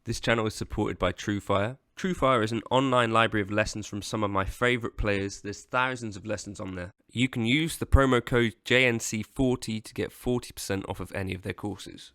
This channel is supported by TrueFire. TrueFire is an online library of lessons from some of my favourite players. There's thousands of lessons on there. You can use the promo code JNC40 to get 40% off of any of their courses.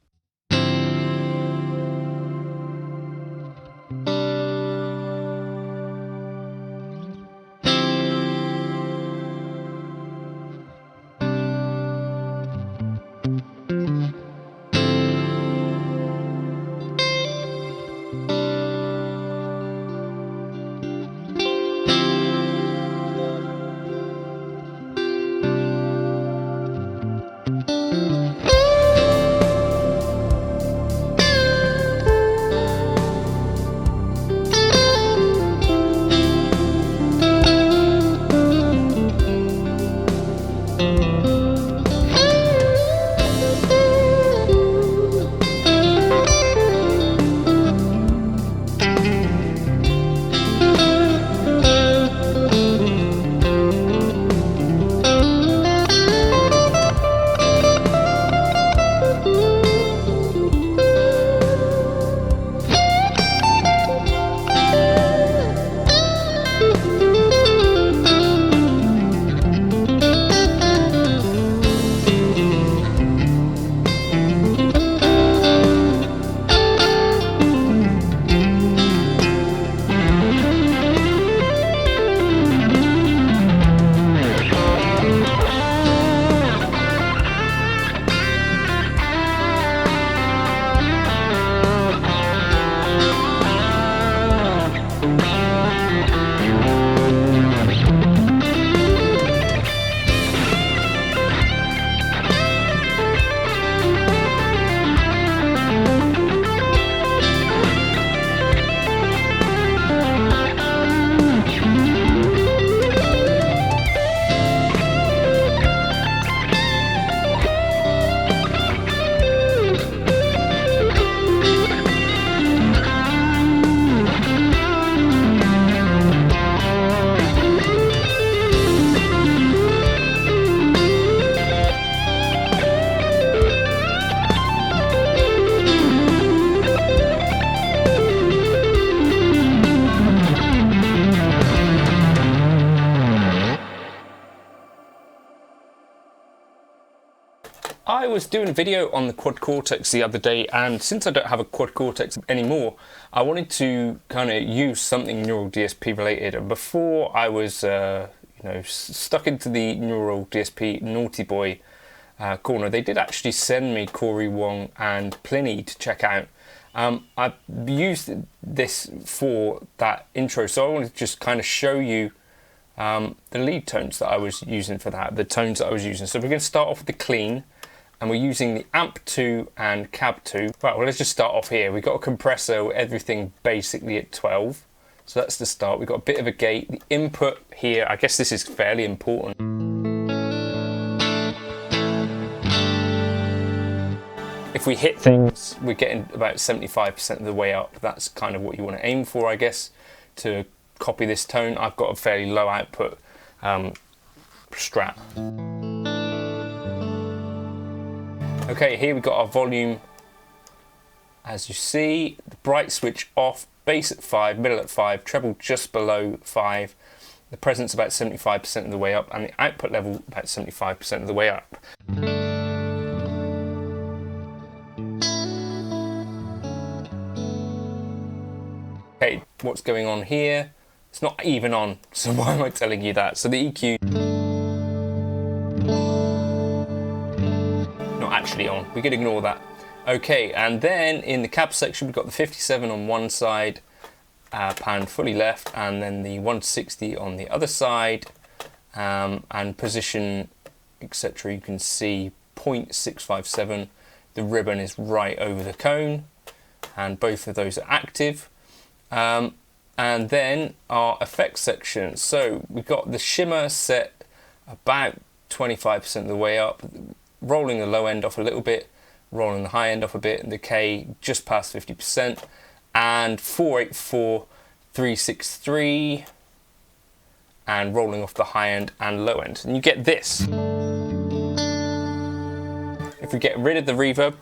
I was doing a video on the quad cortex the other day, and since I don't have a quad cortex anymore, I wanted to kind of use something neural DSP related. And before I was stuck into the neural DSP naughty boy corner, they did actually send me Cory Wong and Pliny to check out. I used this for that intro, so I wanted to just kind of show you the lead tones that I was using for that, the tones that I was using. So we're going to start off with the clean, and we're using the amp 2 and cab 2. Right, well, let's just start off here. We've got a compressor with everything basically at 12. So that's the start. We've got a bit of a gate. The input here, I guess this is fairly important. If we hit things, we're getting about 75% of the way up. That's kind of what you want to aim for, I guess, to copy this tone. I've got a fairly low output strat. Okay, here we've got our volume. As you see, the bright switch off, bass at 5, middle at 5, treble just below 5. The presence about 75% of the way up, and the output level about 75% of the way up. Okay, what's going on here? It's not even on, so why am I telling you that? So the EQ, not actually on, we could ignore that. Okay, and then in the cab section we've got the 57 on one side, pan fully left, and then the 160 on the other side, and position, etc. You can see 0.657, the ribbon is right over the cone, and both of those are active. And then our effects section. So we've got the shimmer set about 25% of the way up, rolling the low end off a little bit, rolling the high end off a bit, and decay just past 50%, and 484, 363, and rolling off the high end and low end. And you get this. If we get rid of the reverb,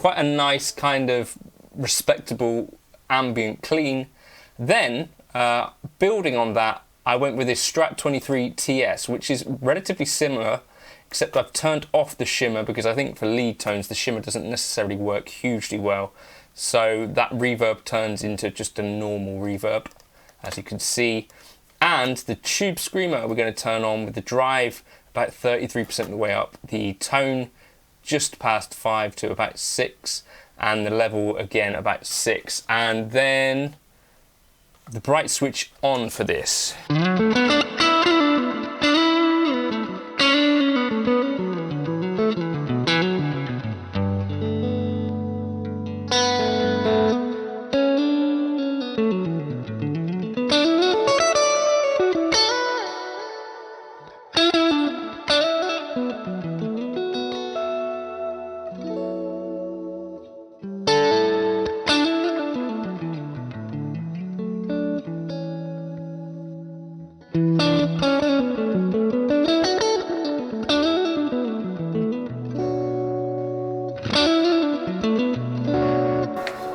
quite a nice kind of respectable ambient clean. Then building on that, I went with this Strat 23 TS, which is relatively similar, except I've turned off the shimmer because I think for lead tones the shimmer doesn't necessarily work hugely well. So that reverb turns into just a normal reverb, as you can see. And the tube screamer we're going to turn on with the drive about 33% of the way up, the tone just past 5 to about 6, and the level again about 6. And then the bright switch on for this.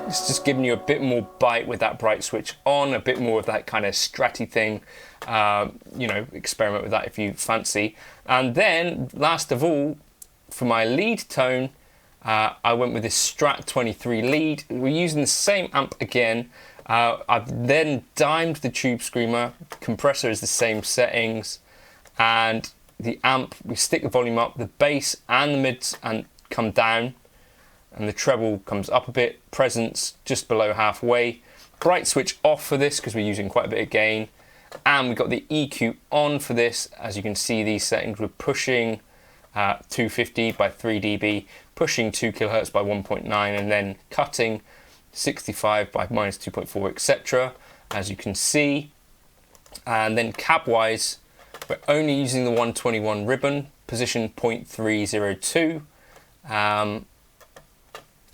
It's just giving you a bit more bite with that bright switch on, a bit more of that kind of stratty thing. You know, experiment with that if you fancy. And then, last of all, for my lead tone, I went with this Strat 23 lead. We're using the same amp again. I've then dimed the tube screamer. Compressor is the same settings, and the amp, we stick the volume up. The bass and the mids and come down, and the treble comes up a bit. Presence just below halfway. Bright switch off for this because we're using quite a bit of gain, and we've got the EQ on for this. As you can see, these settings, we're pushing 250 by 3 dB, pushing 2 kHz by 1.9, and then cutting 65 by minus 2.4, etc. As you can see. And then cab wise, we're only using the 121 ribbon, position 0.302.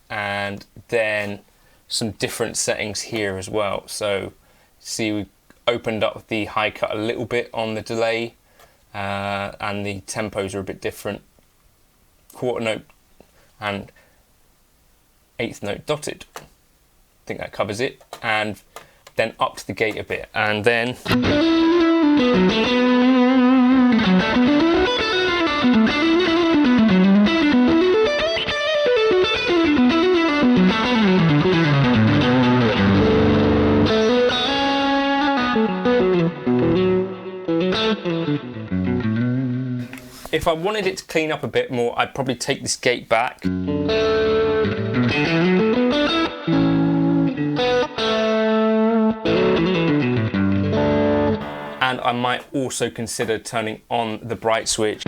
And then some different settings here as well. So see, we opened up the high cut a little bit on the delay, and the tempos are a bit different. Quarter note and eighth note dotted. I think that covers it. And then up to the gate a bit, and then if I wanted it to clean up a bit more, I'd probably take this gate back. And I might also consider turning on the bright switch.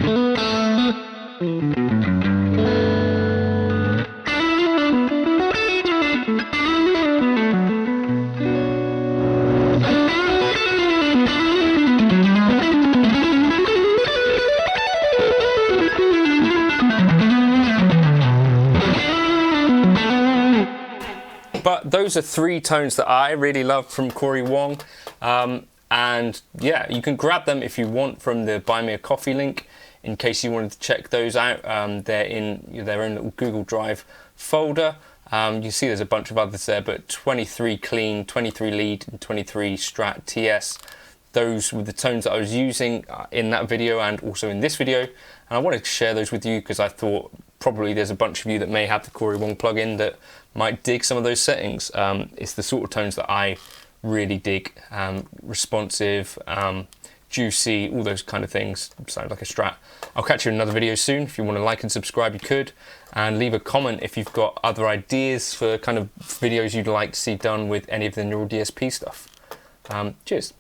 But those are 3 tones that I really love from Cory Wong. And yeah, you can grab them if you want from the Buy Me a Coffee link in case you wanted to check those out. They're in their own little Google Drive folder. You see there's a bunch of others there, but 23 clean, 23 lead, and 23 Strat TS. Those were the tones that I was using in that video and also in this video. And I wanted to share those with you because I thought probably there's a bunch of you that may have the Cory Wong plugin that might dig some of those settings. It's the sort of tones that I really dig. Responsive, juicy, all those kind of things. Sound like a Strat. I'll catch you in another video soon. If you want to like and subscribe, you could. And leave a comment if you've got other ideas for kind of videos you'd like to see done with any of the neural DSP stuff. Cheers.